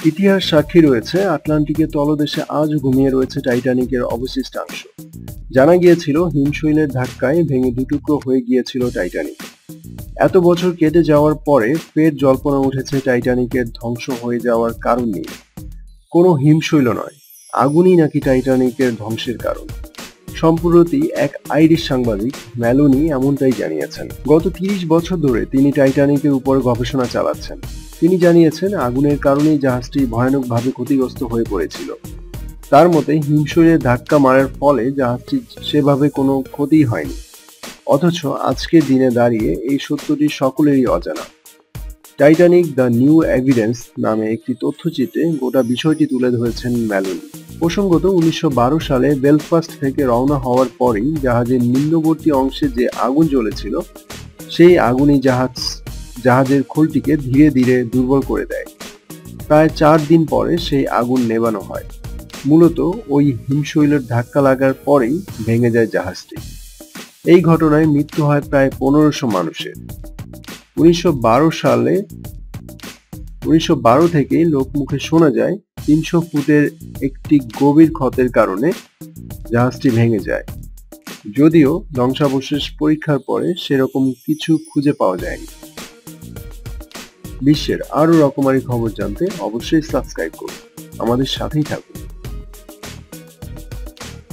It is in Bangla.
ইতিহাস সাক্ষী রয়েছে, আটলান্টিকের তলদেশে আজও ঘুমিয়ে রয়েছে টাইটানিকের অবশিষ্টাংশ। জানা গিয়েছিল হিমশৈলের ধাক্কায় ভেঙে দুটুকরো হয়ে গিয়েছিল টাইটানিক। এত বছর কেটে যাওয়ার পরে ফের জল্পনা উঠেছে টাইটানিকের ধ্বংস হয়ে যাওয়ার কারণ নিয়ে। কোনো হিমশৈল নয়, আগুনই নাকি টাইটানিকের ধ্বংসের কারণ। সম্প্রতি এক আইরিশ সাংবাদিক ম্যালোনি এমনটাই জানিয়েছেন। গত ৩০ বছর ধরে তিনি টাইটানিকের উপর গবেষণা চালাচ্ছেন। তিনি জানিয়েছেন আগুনের কারণেই জাহাজটি ভয়ানকভাবে ক্ষতিগ্রস্ত হয়ে পড়েছিল। তার মতে হিমশৈলের ধাক্কা মারার ফলে জাহাজটি সেভাবে কোনো ক্ষতিই হয়নি। অথচ আজকের দিনে দাঁড়িয়ে এই সত্যটি সকলেরই অজানা। টাইটানিক দ্য নিউ এভিডেন্স নামে একটি তথ্যচিত্রে গোটা বিষয়টি তুলে ধরেছেন ম্যালোনি। প্রসঙ্গত ১৯১২ সালে বেলফাস্ট থেকে রওনা হওয়ার পরেই জাহাজের নিম্নবর্তী অংশে যে আগুন জ্বলেছিল সেই আগুনই জাহাজের খোলটিকে ধীরে ধীরে দুর্বল করে দেয়। প্রায় ৪ দিন পরে সেই আগুন নেভানো হয়। মূলত ওই হিমশৈলের ধাক্কা লাগার পরেই ভেঙে যায় জাহাজটি। এই ঘটনায় মৃত্যু হয় প্রায় ১৫০০ মানুষের। ১৯১২ থেকেই লোকমুখে শোনা যায় ৩০০ ফুটের একটি গভীর ক্ষতের কারণে জাহাজটি ভেঙে যায়। যদিও ধ্বংসাবশেষ পরীক্ষার পরে সেরকম কিছু খুঁজে পাওয়া যায়নি। বিশ্বের আরো রকমারি খবর জানতে অবশ্যই সাবস্ক্রাইব করুন, আমাদের সাথেই থাকুন।